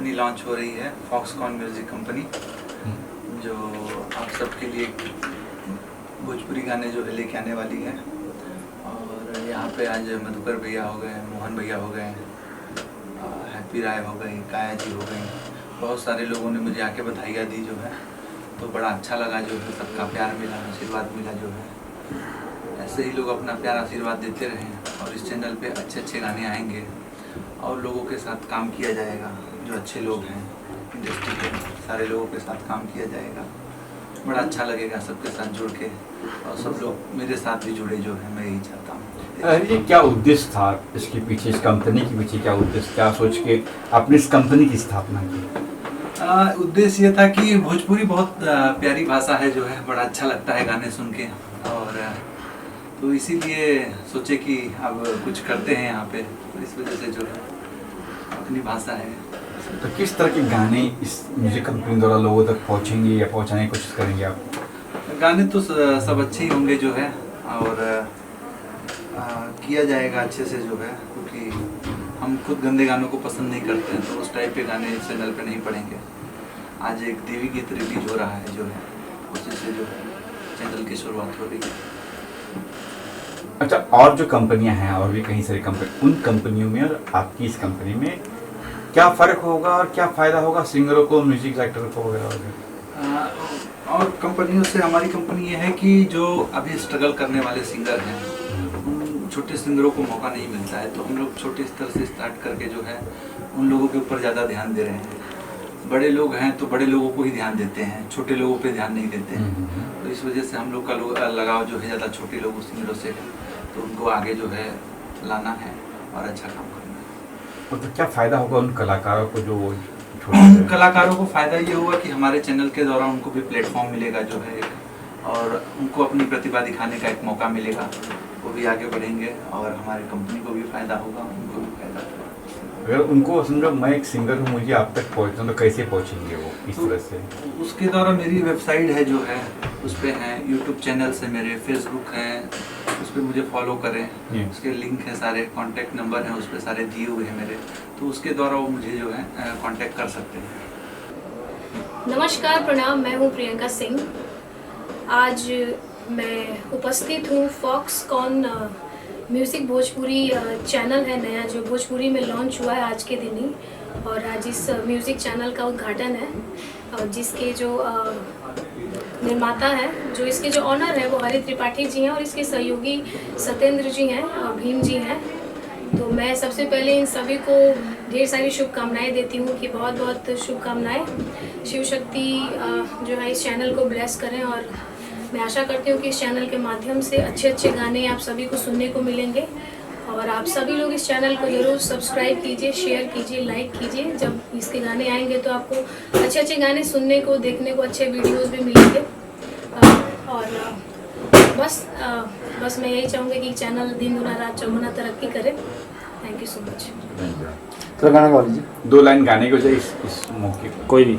Company launch हो रही है, फॉक्सकॉन म्यूजिक कंपनी, जो आप सबके लिए भोजपुरी गाने जो है लेके आने वाली है। और यहाँ पे आज मधुकर भैया हो गए, मोहन भैया हो गए, हैप्पी राय हो गई, काया जी हो गई, बहुत सारे लोगों ने मुझे आके बधाइयाँ दी जो है, तो बड़ा अच्छा लगा जो है, सबका प्यार मिला, आशीर्वाद मिला जो है। ऐसे ही लोग अपना प्यार आशीर्वाद देते रहें और इस चैनल पे अच्छे अच्छे गाने आएंगे और लोगों के साथ काम किया जाएगा, जो अच्छे लोग हैं इंडस्ट्री के, सारे लोगों के साथ काम किया जाएगा। बड़ा अच्छा लगेगा सबके साथ जुड़ के, और सब लोग मेरे साथ भी जुड़े जो है, मैं यही चाहता हूँ। ये क्या उद्देश्य था इसके पीछे, इस कंपनी के पीछे क्या उद्देश्य, क्या सोच के आपने इस कंपनी की स्थापना की? उद्देश्य ये था कि भोजपुरी बहुत प्यारी भाषा है जो है, बड़ा अच्छा लगता है गाने सुन के, और तो इसीलिए सोचे कि अब कुछ करते हैं यहाँ पे, तो इस वजह से जो है अपनी भाषा है। तो किस तरह के गाने इस म्यूजिक कंपनी द्वारा लोगों तक पहुँचेंगे या पहुँचाने की कोशिश करेंगे आप? गाने तो सब अच्छे ही होंगे जो है, और किया जाएगा अच्छे से जो है, क्योंकि हम खुद गंदे गानों को पसंद नहीं करते हैं, तो उस टाइप के गाने इस चैनल पे नहीं पड़ेंगे। आज एक देवी गीत रिलीज हो रहा है जो है, उसी से जो है चैनल की शुरुआत हो रही है। अच्छा, और जो कंपनियां हैं और भी कई सारी कंपनी, उन कंपनियों में और आपकी इस कंपनी में क्या फ़र्क होगा और क्या फ़ायदा होगा सिंगरों को, म्यूजिक डायरेक्टर को वगैरह वगैरह? और कंपनियों से हमारी कंपनी ये है कि जो अभी स्ट्रगल करने वाले सिंगर हैं, उन छोटे सिंगरों को मौका नहीं मिलता है, तो हम लोग छोटे स्तर से स्टार्ट करके जो है उन लोगों के ऊपर ज़्यादा ध्यान दे रहे हैं। बड़े लोग हैं तो बड़े लोगों को ही ध्यान देते हैं, छोटे लोगों पे ध्यान नहीं देते हैं। तो इस वजह से हम लोग का लगाव जो है ज़्यादा छोटे लोगों सिंगरों से है, तो उनको आगे जो है लाना है और अच्छा काम करना है। तो क्या फ़ायदा होगा उन कलाकारों को जो कलाकारों को फ़ायदा ये होगा कि हमारे चैनल के द्वारा उनको भी प्लेटफॉर्म मिलेगा जो है एक, और उनको अपनी प्रतिभा दिखाने का एक मौका मिलेगा, वो भी आगे बढ़ेंगे और हमारी कंपनी को भी फ़ायदा होगा, उनको भी फ़ायदा होगा। अगर उनको समझो मैं एक सिंगर हूँ, मुझे आप तक पहुँचना, तो कैसे पहुँचेंगे वो इस तरह से? उसके द्वारा मेरी वेबसाइट है जो है, उस पर हैं, यूट्यूब चैनल से मेरे, फेसबुक है, उस पर मुझे फॉलो करें, उसके लिंक हैं सारे, कॉन्टैक्ट नंबर हैं उस पर सारे दिए हुए हैं मेरे, तो उसके द्वारा वो मुझे जो है कॉन्टैक्ट कर सकते हैं। नमस्कार, प्रणाम, मैं हूँ प्रियंका सिंह। आज मैं उपस्थित हूँ फॉक्सकॉन म्यूज़िक भोजपुरी चैनल है नया, जो भोजपुरी में लॉन्च हुआ है आज के दिन ही, और आज इस म्यूज़िक चैनल का उद्घाटन है, और जिसके जो निर्माता है, जो इसके जो ऑनर है वो हरि त्रिपाठी जी हैं, और इसके सहयोगी सत्येंद्र जी हैं और भीम जी हैं। तो मैं सबसे पहले इन सभी को ढेर सारी शुभकामनाएं देती हूँ कि बहुत बहुत शुभकामनाएं, शिव शक्ति जो है इस चैनल को ब्लेस करें, और मैं आशा करती हूँ कि इस चैनल के माध्यम से अच्छे अच्छे गाने आप सभी को सुनने को मिलेंगे, और आप सभी लोग इस चैनल को ज़रूर सब्सक्राइब कीजिए, शेयर कीजिए, लाइक कीजिए। जब इसके गाने आएंगे तो आपको अच्छे अच्छे गाने सुनने को, देखने को, अच्छे वीडियोज़ भी मिलेंगे। और बस मैं यही चाहूँगी कि चैनल दिन गुना रात चौगुना तरक्की करे। Thank you so much. तो गाना गा लीजिए, 2 लाइन गाने को चाहिए इस मौके पर, कोई भी।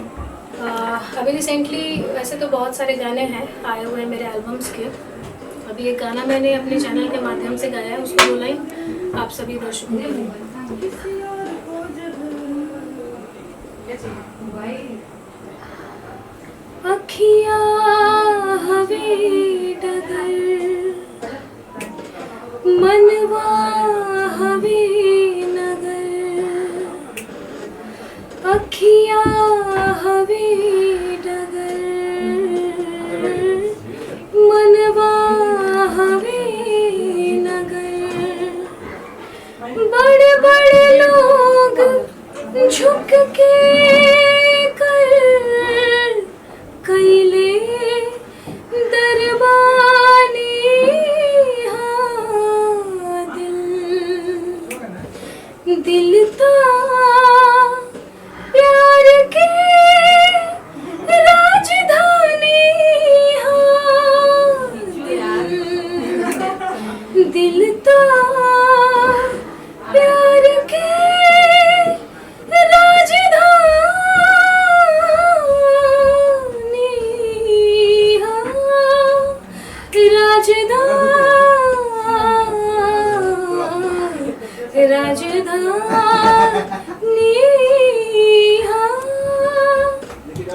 अभी रिसेंटली वैसे तो बहुत सारे गाने हैं आए हुए हैं मेरे एल्बम्स के, अभी एक गाना मैंने अपने चैनल के माध्यम से गाया है, उसको 2 लाइन आप सभी दर्शकों को दूँगा। अखियाँ हवे डगर, मनवा हवे नगर, अखियाँ हवे डगर, मनवा हवे नगर, बड़े बड़े लोग झुक के कर कैले दरबानी, हाँ दिल ता प्यार के राजधानी, हाँ दिल ता प्यार के राजधानी।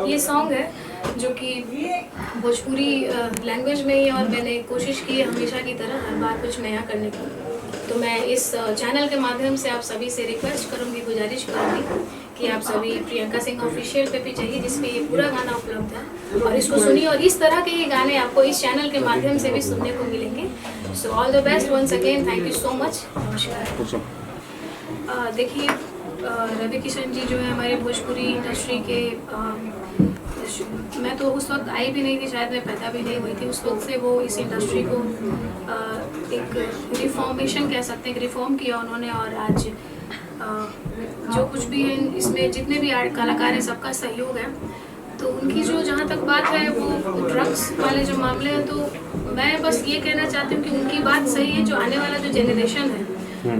ये सॉन्ग है जो कि भोजपुरी लैंग्वेज में ही, और मैंने कोशिश की है हमेशा की तरह हर बार कुछ नया करने की। तो मैं इस चैनल के माध्यम से आप सभी से रिक्वेस्ट करूँगी, गुजारिश करूँगी कि आप सभी प्रियंका सिंह ऑफिशियल पे भी जाइए, जिसमें ये पूरा गाना उपलब्ध है, और इसको सुनिए। और इस तरह के ये गाने आपको इस चैनल के माध्यम से भी सुनने को मिलेंगे। So all the best once again, thank you so much, नमस्कार। देखिए, रवि किशन जी जो है हमारे भोजपुरी इंडस्ट्री के, मैं तो उस वक्त आई भी नहीं थी, शायद मैं पैदा भी नहीं हुई थी उस वक्त से। वो इस इंडस्ट्री को एक रिफॉर्मेशन कह सकते हैं, रिफॉर्म किया उन्होंने। और आज जो कुछ भी है इसमें जितने भी कलाकार हैं सबका सहयोग है। तो उनकी जो जहाँ तक बात है वो ड्रग्स वाले जो मामले हैं, तो मैं बस ये कहना चाहती हूँ कि उनकी बात सही है। जो आने वाला जो जेनरेशन है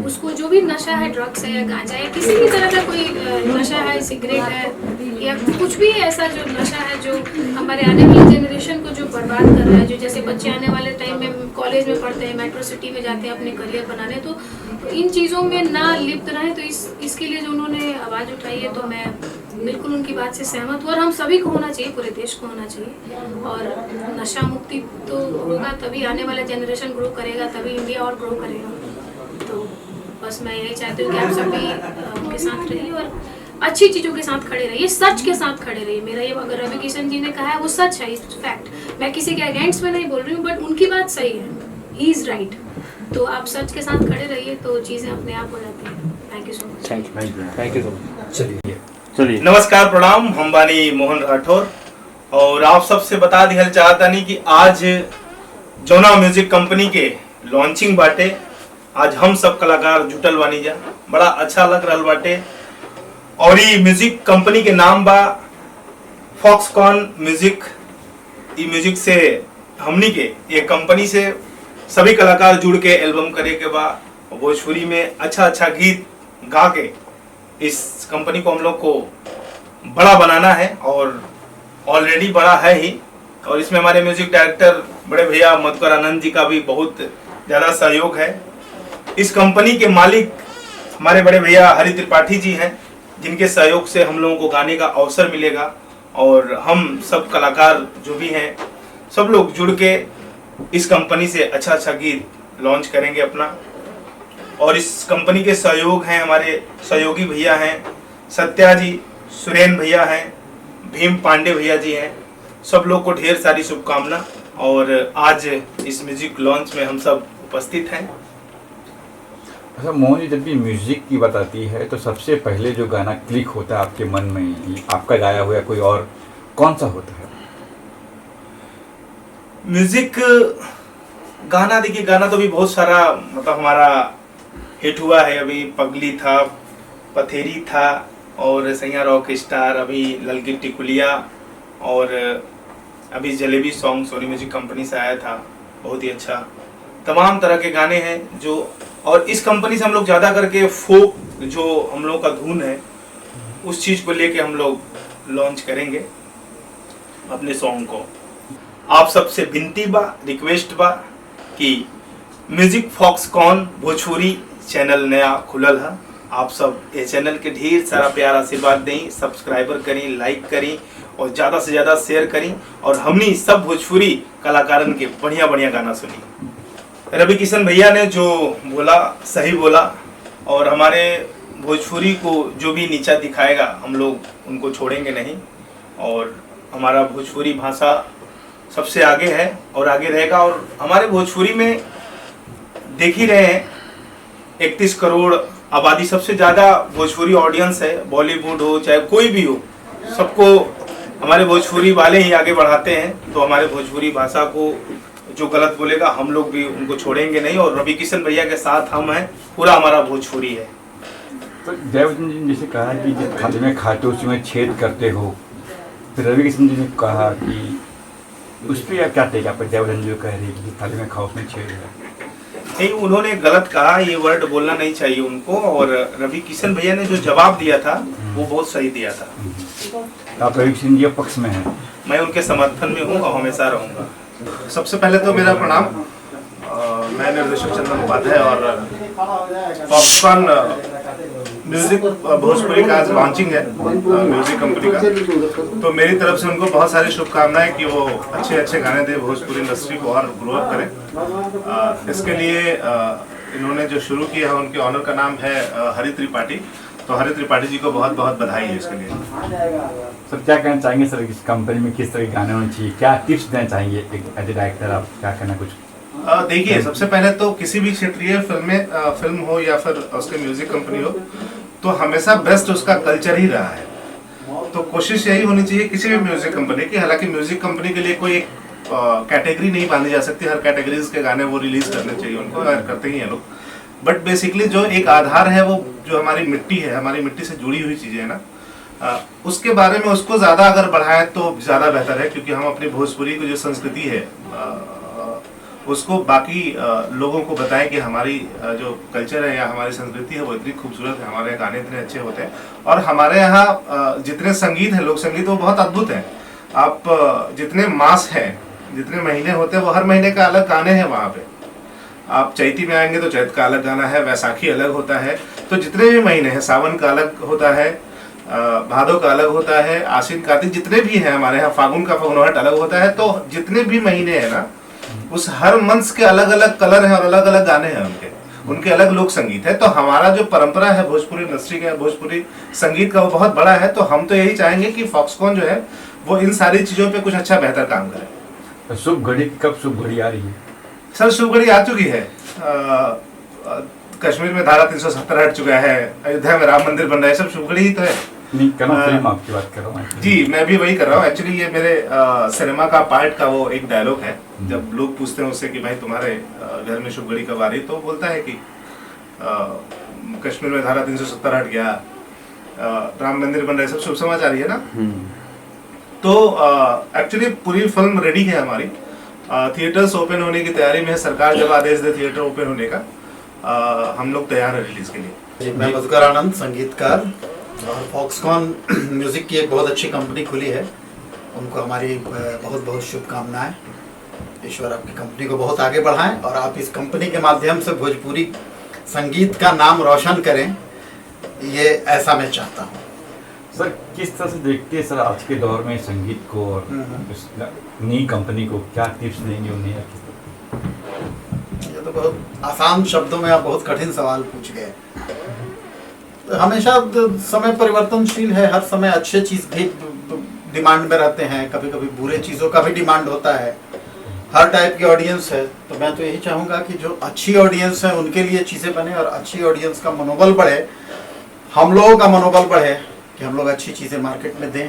उसको जो भी नशा है, ड्रग्स है या गांजा है, किसी भी तरह का कोई नशा है, सिगरेट है या कुछ भी ऐसा जो नशा है जो हमारे आने वाले जेनरेशन को जो बर्बाद कर रहा है, जो जैसे बच्चे आने वाले टाइम में कॉलेज में पढ़ते हैं, मेट्रो सिटी में जाते हैं अपने करियर बनाने, तो इन चीज़ों में ना लिप्त रहें। तो इसके लिए जो उन्होंने आवाज़ उठाई है, तो मैं बिल्कुल उनकी बात से सहमत हूँ। और हम सभी को होना चाहिए, पूरे देश को होना चाहिए। और नशा मुक्ति तो होगा तभी आने वाला जेनरेशन ग्रो करेगा, तभी इंडिया और ग्रो करेगा। तो बस मैं यही चाहती हूँ कि आप सभी उनके साथ रहिए और अच्छी चीज़ों के साथ खड़े रहिए, सच के साथ खड़े रहिए। मेरा ये अगर रवि किशन जी ने कहा है वो सच है, फैक्ट। मैं किसी के अगेंस्ट में नहीं बोल रही हूँ, बट उनकी बात सही है, ही इज़ राइट। तो आप सच के साथ खड़े रहिए तो चीज़ें अपने आप हो जाती हैं। Thank you so much. Thank you so much. चलिए नमस्कार, प्रणाम। हम बानी मोहन राठौर और आप सबसे बता दिहल चाहतानी कि आज जौना म्यूजिक कंपनी के लॉन्चिंग बाटे, आज हम सब कलाकार जुटल बानी जा, बड़ा अच्छा लग रहा बाटे। और ये म्यूजिक कंपनी के नाम बा फॉक्सकॉन म्यूजिक। ये म्यूजिक से हमनी के ये कंपनी से सभी कलाकार जुड़ के एल्बम करे के बा, भोजपुरी में अच्छा अच्छा गीत गा के इस कंपनी को हम लोग को बड़ा बनाना है, और ऑलरेडी बड़ा है ही। और इसमें हमारे म्यूजिक डायरेक्टर बड़े भैया मधुकर आनंद जी का भी बहुत ज़्यादा सहयोग है। इस कंपनी के मालिक हमारे बड़े भैया हरि त्रिपाठी जी हैं, जिनके सहयोग से हम लोगों को गाने का अवसर मिलेगा। और हम सब कलाकार जो भी हैं सब लोग जुड़ के इस कंपनी से अच्छा अच्छा गीत लॉन्च करेंगे अपना। और इस कंपनी के सहयोग हैं, हमारे सहयोगी भैया हैं सत्या जी, सुरेन भैया हैं, भीम पांडे भैया जी हैं। सब लोग को ढेर सारी शुभकामना। और आज इस म्यूजिक लॉन्च में हम सब उपस्थित हैं। अच्छा मोहन जी, जब भी म्यूजिक की बात आती है तो सबसे पहले जो गाना क्लिक होता है आपके मन में, आपका गाया हुआ कोई और कौन सा होता है? म्यूजिक गाना, देखिए गाना तो भी बहुत सारा मतलब हमारा हिट हुआ है। अभी पगली था, पथेरी था, और सैया रॉक स्टार, अभी ललकी टिकुलिया, और अभी Jalebi song Sony Music company से आया था, बहुत ही अच्छा। तमाम तरह के गाने हैं जो, और इस कंपनी से हम लोग ज़्यादा करके फोक जो हम लोग का धुन है उस चीज़ को लेके हम लोग लॉन्च करेंगे अपने सॉन्ग को। आप सबसे विनती बा, रिक्वेस्ट बा कि म्यूजिक फॉक्सकॉन भोजपुरी चैनल नया खुलल है। आप सब ये चैनल के ढेर सारा प्यार आशीर्वाद दें, सब्सक्राइबर करें, लाइक करें और ज़्यादा से ज़्यादा शेयर करें। और हमनी सब भोजपुरी कलाकारन के बढ़िया बढ़िया गाना सुनी। रवि किशन भैया ने जो बोला सही बोला, और हमारे भोजपुरी को जो भी नीचा दिखाएगा हम लोग उनको छोड़ेंगे नहीं। और हमारा भोजपुरी भाषा सबसे आगे है और आगे रहेगा। और हमारे भोजपुरी में देख ही रहे हैं 31 करोड़ आबादी, सबसे ज़्यादा भोजपुरी ऑडियंस है। बॉलीवुड हो चाहे कोई भी हो, सबको हमारे भोजपुरी वाले ही आगे बढ़ाते हैं। तो हमारे भोजपुरी भाषा को जो गलत बोलेगा हम लोग भी उनको छोड़ेंगे नहीं। और रवि किशन भैया के साथ हम हैं, पूरा हमारा भोजपुरी है। तो जयवर्धन जी ने जैसे कहा कि जिस थाली में खाते हो उसी में छेद करते हो, फिर रवि किशन जी ने कहा कि उस पर आप क्या टेक, आप जयवर्धन जी कह रहे हैं कि थाली में खाओ उसमें छेद है? नहीं, उन्होंने गलत कहा, ये वर्ड बोलना नहीं चाहिए उनको। और रवि किशन भैया ने जो जवाब दिया था वो बहुत सही दिया था। आप रवि किशन जी पक्ष में हैं? मैं उनके समर्थन में हूँ और हमेशा रहूँगा। सबसे पहले तो मेरा प्रणाम। मैं निर्देशक चंदन उपाध्याय और फॉक्सकॉन म्यूजिक भोजपुरी का आज लॉन्चिंग है म्यूजिक कंपनी का। तो मेरी तरफ से उनको बहुत सारी शुभकामनाएं कि वो अच्छे अच्छे गाने दे, भोजपुरी इंडस्ट्री को और ग्रो अप करें। इसके लिए इन्होंने जो शुरू किया है उनके ऑनर का नाम है हरि त्रिपाठी। तो हरि त्रिपाठी जी को बहुत बहुत बधाई है इसके लिए। सर क्या कहना चाहेंगे सर, इस कंपनी में किस तरह के गाने होने चाहिए, क्या टिप्स देना चाहेंगे एक एज ए डायरेक्टर, आप क्या कहना कुछ? देखिए, सबसे पहले तो किसी भी क्षेत्रीय फिल्म हो या फिर उसके म्यूजिक कंपनी हो, तो हमेशा बेस्ट उसका कल्चर ही रहा है। तो कोशिश यही होनी चाहिए किसी भी म्यूजिक कंपनी की। हालांकि म्यूजिक कंपनी के लिए कोई एक कैटेगरी नहीं बांधी जा सकती, हर कैटेगरीज के गाने वो रिलीज करने चाहिए उनको, और करते ही हैं लोग। बट बेसिकली जो एक आधार है, वो जो हमारी मिट्टी है, हमारी मिट्टी से जुड़ी हुई चीजें है ना, उसके बारे में उसको ज्यादा अगर बढ़ाएं तो ज्यादा बेहतर है। क्योंकि हम अपनी भोजपुरी की जो संस्कृति है उसको बाकी लोगों को बताएं कि हमारी जो कल्चर है या हमारी संस्कृति है वो इतनी खूबसूरत है, हमारे गाने इतने अच्छे होते हैं, और हमारे यहाँ जितने संगीत है, लोक संगीत, वो बहुत अद्भुत है। आप जितने मास हैं, जितने महीने होते हैं, वो हर महीने का अलग गाने हैं वहाँ पे। आप चैती में आएंगे तो चैत का अलग गाना है, वैसाखी अलग होता है। तो जितने भी महीने हैं, सावन का अलग होता है, भादो का अलग होता है, आश्विन कार्तिक जितने भी हैं हमारे यहाँ, फागुन का फगुनहट अलग होता है। तो जितने भी महीने हैं ना, उस हर मंथ के अलग अलग कलर हैं और अलग अलग गाने हैं उनके अलग लोक संगीत है। तो हमारा जो परंपरा है भोजपुरी इंडस्ट्री का, भोजपुरी संगीत का, वो बहुत बड़ा है। तो हम तो यही चाहेंगे कि फॉक्सकॉन जो है वो इन सारी चीजों पे कुछ अच्छा बेहतर काम करे। शुभ घड़ी, कब शुभ घड़ी आ रही है? सर शुभ घड़ी आ चुकी है। कश्मीर में धारा 370 हट चुका है, अयोध्या में राम मंदिर बन रहा है, सब शुभ घड़ी ही तो है। नहीं, फिल्म आपकी बात कर रहा हूँ। जी, मैं भी वही कर रहा हूँ। एक्चुअली ये मेरे सिनेमा का पार्ट का वो एक डायलॉग है। जब लोग पूछते हैं उससे कि भाई तुम्हारे घर में शुभ घड़ी कब आ रही, तो बोलता है कि कश्मीर में धारा 370 हट गया, राम मंदिर बन रहा है, सब शुभ समाचार ही है ना। तो एक्चुअली पूरी फिल्म रेडी है हमारी, थिएटर्स ओपन होने की तैयारी में है। सरकार जब आदेश दे थिएटर ओपन होने का, हम लोग तैयार है रिलीज के लिए। मैं मधुकर आनंद, संगीतकार, और फॉक्सकॉन म्यूजिक की एक बहुत अच्छी कंपनी खुली है, उनको हमारी बहुत बहुत शुभकामनाएं। ईश्वर आपकी कंपनी को बहुत आगे बढ़ाएं और आप इस कंपनी के माध्यम से भोजपुरी संगीत का नाम रोशन करें, ये ऐसा मैं चाहता हूँ। सर किस तरह से देखते हैं सर आज के दौर में संगीत को और इस नई कंपनी को, क्या टिप्स देंगे उन्हें? ये तो बहुत आसान शब्दों में आप बहुत कठिन सवाल पूछ गए। तो हमेशा समय परिवर्तनशील है, हर समय अच्छे चीज भी डिमांड में रहते हैं, कभी कभी बुरे चीजों का भी डिमांड होता है। हर टाइप की ऑडियंस है, तो मैं तो यही चाहूंगा कि जो अच्छी ऑडियंस है उनके लिए चीजें बने और अच्छी ऑडियंस का मनोबल बढ़े, हम लोगों का मनोबल बढ़े कि हम लोग अच्छी चीजें मार्केट में दें।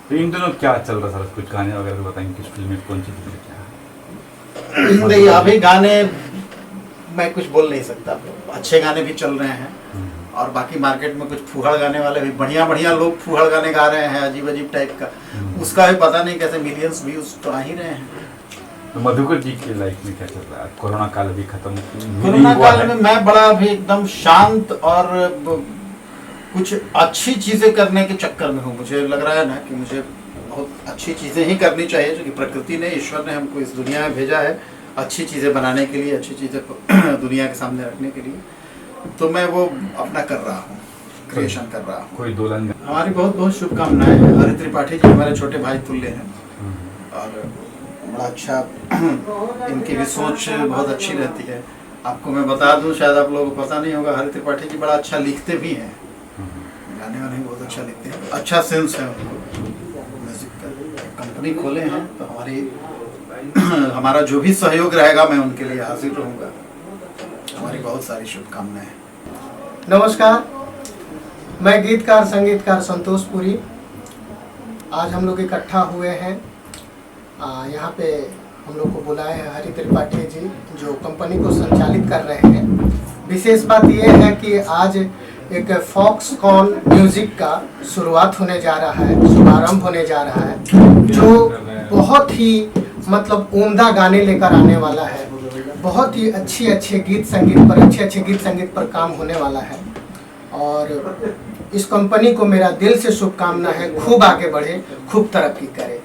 तो इन दिनों क्या चल रहा सर, कुछ गाने वगैरह बताएंगे, किस फिल्म में कौन सी फिल्म क्या है? नहीं, अभी गाने मैं कुछ बोल नहीं सकता। अच्छे गाने भी चल रहे हैं और बाकी मार्केट में कुछ फूहड़ गाने वाले भी, बढ़िया बढ़िया लोग फूहड़ गाने गा रहे हैं, अजीब अजीब टाइप का, उसका भी पता नहीं कैसे मिलियंस व्यूज तो आ ही रहे हैं। तो मधुकर जी की लाइफ में क्या चल रहा है? कोरोना काल भी खत्म, कोरोना काल में मैं बड़ा अभी एकदम शांत और कुछ अच्छी चीजें करने के चक्कर में हूँ। मुझे लग रहा है ना कि मुझे बहुत अच्छी चीजें ही करनी चाहिए, जो कि प्रकृति ने, ईश्वर ने हमको इस दुनिया में भेजा है अच्छी चीजें बनाने के लिए, अच्छी चीजें दुनिया के सामने रखने के लिए। तो मैं वो अपना कर रहा हूँ, क्रिएशन कर रहा हूँ। कोई दोलन? हमारी बहुत बहुत शुभकामनाएं हैं। हरि त्रिपाठी जी हमारे छोटे भाई तुल्य हैं और बड़ा अच्छा, इनकी भी सोच बहुत अच्छी रहती है। आपको मैं बता दूं, शायद आप लोगों को पता नहीं होगा, हरि त्रिपाठी जी बड़ा अच्छा लिखते भी हैं, गाने वाने भी बहुत अच्छा लिखते हैं, अच्छा सेंस है उनको। म्यूजिक का कंपनी खोले हैं तो हमारा जो भी सहयोग रहेगा मैं उनके लिए हाजिर रहूँगा। हमारी बहुत सारी शुभकामनाएं हैं। नमस्कार, मैं गीतकार संगीतकार संतोष पुरी। आज हम लोग इकट्ठा हुए हैं, यहाँ पे हम लोग को बुलाए हैं हरि त्रिपाठी जी, जो कंपनी को संचालित कर रहे हैं। विशेष बात यह है कि आज एक फॉक्सकॉन म्यूजिक का शुरुआत होने जा रहा है, शुभारंभ होने जा रहा है, जो बहुत ही मतलब उम्दा गाने लेकर आने वाला है। बहुत ही अच्छे गीत संगीत पर काम होने वाला है और इस कंपनी को मेरा दिल से शुभकामना है, खूब आगे बढ़े, खूब तरक्की करे।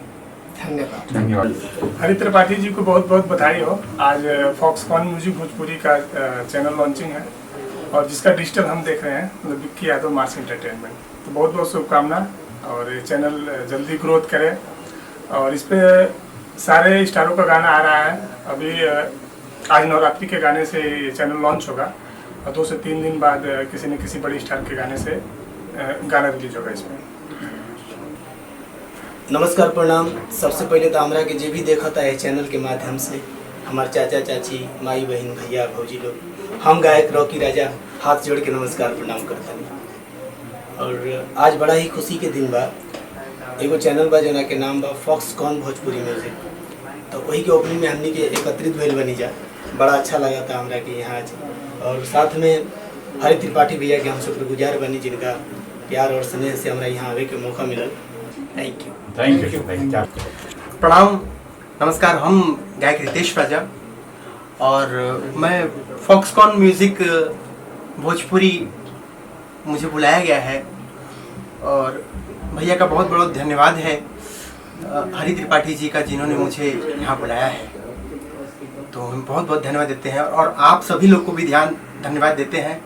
धन्यवाद। धन्यवाद। हरि त्रिपाठी जी को बहुत बहुत बधाई हो। आज फॉक्सकॉन म्यूजिक भोजपुरी का चैनल लॉन्चिंग है और जिसका डिजिटल हम देख रहे हैं मतलब विक्की यादव मार्स एंटरटेनमेंट। तो बहुत बहुत शुभकामना और ये चैनल जल्दी ग्रोथ करे और इस पे सारे स्टारों का गाना आ रहा है। अभी आज नवरात्रि के गाने से ये चैनल लॉन्च होगा और 2 से 3 दिन बाद किसी न किसी बड़ी स्टार के गाने से गाना रिलीज होगा इसमें। नमस्कार प्रणाम। सबसे पहले तो हमरा के जे भी देखता है चैनल के माध्यम से, हमारे चाचा चाची, माई बहन, भैया भौजी लोग, हम गायक रॉकी राजा हाथ जोड़ के नमस्कार प्रणाम करते हैं। और आज बड़ा ही खुशी के दिन बा। एगो चैनल बा जना के नाम बा फॉक्सकॉन भोजपुरी म्यूजिक। तो वही के ओपनिंग में हमने के एकत्रित भइल बनी जा। बड़ा अच्छा लगा था हमरा के यहाँ आज। और साथ में हरि त्रिपाठी भैया के हम शुक्रगुजार बनी, जिनका प्यार और स्नेह से हमरा यहाँ आवे के मौका मिलल। Thank you. Thank you. प्रणाम, नमस्कार। हम गायक रितेश राजा और मैं फॉक्सकॉन म्यूज़िक भोजपुरी मुझे बुलाया गया है और भैया का बहुत बहुत धन्यवाद है, हरि त्रिपाठी जी का, जिन्होंने मुझे यहाँ बुलाया है। तो हम बहुत बहुत धन्यवाद देते हैं और आप सभी लोग को भी धन्यवाद देते हैं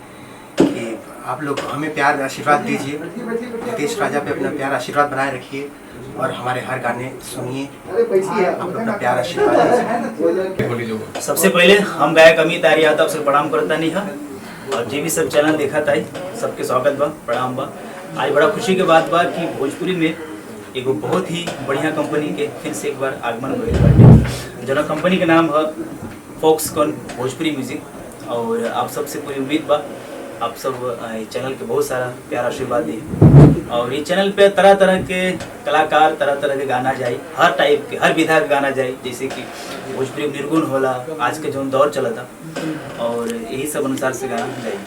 कि आप लोग हमें प्यार आशीर्वाद दीजिए। रितेश राजा पे अपना प्यार आशीर्वाद बनाए रखिए और हमारे हर गाने सुनिए। आप अपना प्यार आशीर्वाद दीजिए। सबसे पहले हम गायक अमित आर्य यादव से प्रणाम करता नहीं है और जे भी सब चैनल देखा था सबके स्वागत बा, प्रणाम बा। आज बड़ा खुशी के बात बा कि भोजपुरी में एगो बहुत ही बढ़िया कंपनी के फिर से एक बार आगमन भइल बाटे, जना कंपनी के नाम है फॉक्सकॉन भोजपुरी म्यूजिक। और आप सबसे पूरी उम्मीद बा आप सब चैनल के बहुत सारा प्यार आशीर्वाद दी और ये चैनल पे तरह तरह के कलाकार, तरह तरह के गाना जाए, हर टाइप के, हर विधा के गाना जाए, जैसे कि भोजपुरी निर्गुण होला, आज के जो दौर चला था और यही सब अनुसार से गाना जाए।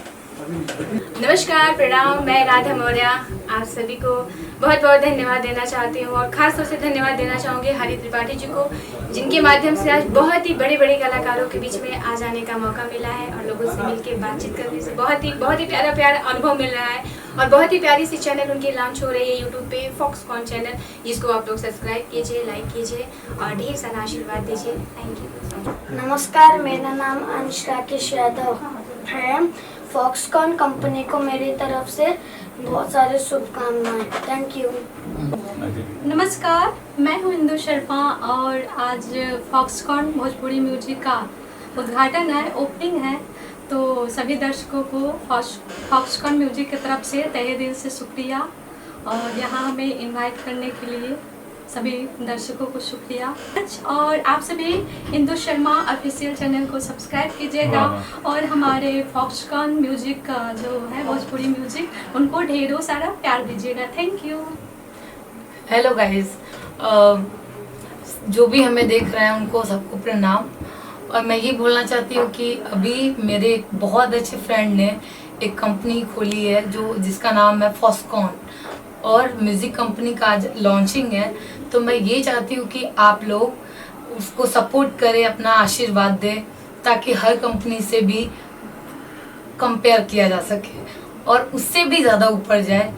नमस्कार, प्रणाम। मैं राधा मौर्य आप सभी को बहुत बहुत धन्यवाद देना चाहती हूँ और ख़ास तौर से धन्यवाद देना चाहूँगी हरि त्रिपाठी जी को, जिनके माध्यम से आज बहुत ही बड़े बड़े कलाकारों के बीच में आ जाने का मौका मिला है और लोगों से मिलकर बातचीत करने से बहुत ही प्यारा अनुभव मिल रहा है और बहुत ही प्यारी सी चैनल उनकी लॉन्च हो रही है यूट्यूब पे, फॉक्सकॉन चैनल, जिसको आप लोग सब्सक्राइब कीजिए, लाइक कीजिए और ढेर सारा आशीर्वाद दीजिए। Thank you. नमस्कार, मेरा नाम अंश राकेश यादव है। फॉक्सकॉन कंपनी को मेरी तरफ से बहुत सारे शुभकामनाएं। Thank you. नमस्कार, मैं हूँ इंदु शर्मा और आज फॉक्सकॉन भोजपुरी म्यूजिक का उद्घाटन है, ओपनिंग है। तो सभी दर्शकों को फॉक्सकॉन म्यूजिक की तरफ से तहे दिल से शुक्रिया और यहाँ हमें इनवाइट करने के लिए सभी दर्शकों को शुक्रिया। और आप सभी इंदु शर्मा ऑफिशियल चैनल को सब्सक्राइब कीजिएगा और हमारे फॉक्सकॉन म्यूजिक का जो है भोजपुरी म्यूजिक, उनको ढेरों सारा प्यार दीजिएगा। Thank you. हेलो गाइस, जो भी हमें देख रहे हैं उनको सबको प्रणाम। और मैं ये बोलना चाहती हूँ कि अभी मेरे एक बहुत अच्छे फ्रेंड ने एक कंपनी खोली है जिसका नाम है फॉक्सकॉन और म्यूज़िक कंपनी का आज लॉन्चिंग है। तो मैं ये चाहती हूँ कि आप लोग उसको सपोर्ट करें, अपना आशीर्वाद दें ताकि हर कंपनी से भी कंपेयर किया जा सके और उससे भी ज़्यादा ऊपर जाए।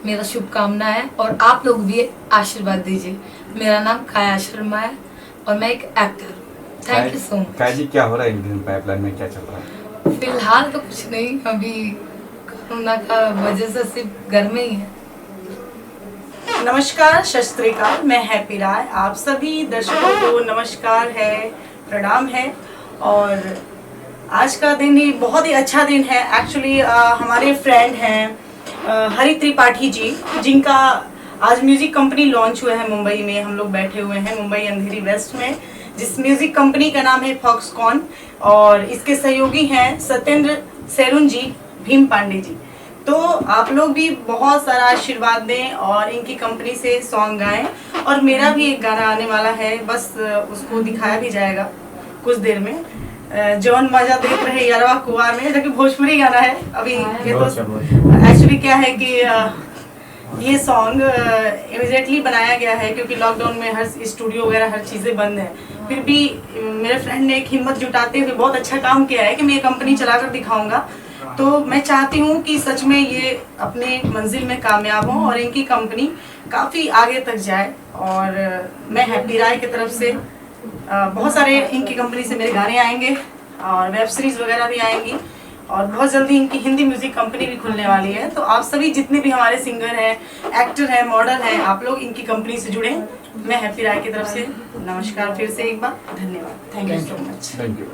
मेरा शुभकामना है और आप लोग भी आशीर्वाद दीजिए। मेरा नाम काया शर्मा है और मैं एक एक्टर हूँ। Thank you so much. जी, क्या हो रहा है इन दिनों पाइपलाइन में, क्या चल रहा है? फिलहाल तो कुछ नहीं, अभी कोरोना का वजह से सिर्फ घर में ही है। नमस्कार, सत श्री अकाल, मैं हैप्पी राय। आप सभी दर्शकों को नमस्कार है, प्रणाम है। और आज का दिन ही बहुत ही अच्छा दिन है। एक्चुअली हमारे फ्रेंड हैं हरि त्रिपाठी जी, जिनका आज म्यूजिक कंपनी लॉन्च हुआ है मुंबई में। हम लोग बैठे हुए हैं मुंबई अंधेरी वेस्ट में, जिस म्यूजिक कंपनी का नाम है फॉक्सकॉन और इसके सहयोगी हैं सत्येंद्र सेरुन जी, भीम पांडे जी। तो आप लोग भी बहुत सारा आशीर्वाद दें और इनकी कंपनी से सॉन्ग गाएं। और मेरा भी एक गाना आने वाला है, बस उसको दिखाया भी जाएगा कुछ देर में। जौन मजा देख रहे यारवा कुआर में, जो कि भोजपुरी गाना है। अभी एक्चुअली क्या है कि ये सॉन्ग इमीडिएटली बनाया गया है क्योंकि लॉकडाउन में हर स्टूडियो वगैरह हर चीज़ें बंद है। फिर भी मेरे फ्रेंड ने एक हिम्मत जुटाते हुए बहुत अच्छा काम किया है कि मैं ये कंपनी चलाकर दिखाऊंगा। तो मैं चाहती हूँ कि सच में ये अपने मंजिल में कामयाब हों और इनकी कंपनी काफ़ी आगे तक जाए। और मैं हैप्पी राय की तरफ से बहुत सारे इनकी कंपनी से मेरे गाने आएंगे और वेब सीरीज़ वगैरह भी आएंगी और बहुत जल्दी इनकी हिंदी म्यूजिक कंपनी भी खुलने वाली है। तो आप सभी जितने भी हमारे सिंगर हैं, एक्टर हैं, मॉडल हैं, आप लोग इनकी कंपनी से जुड़े। मैं हैप्पी राय की तरफ से नमस्कार फिर से एक बार, धन्यवाद, thank you so much. Thank you.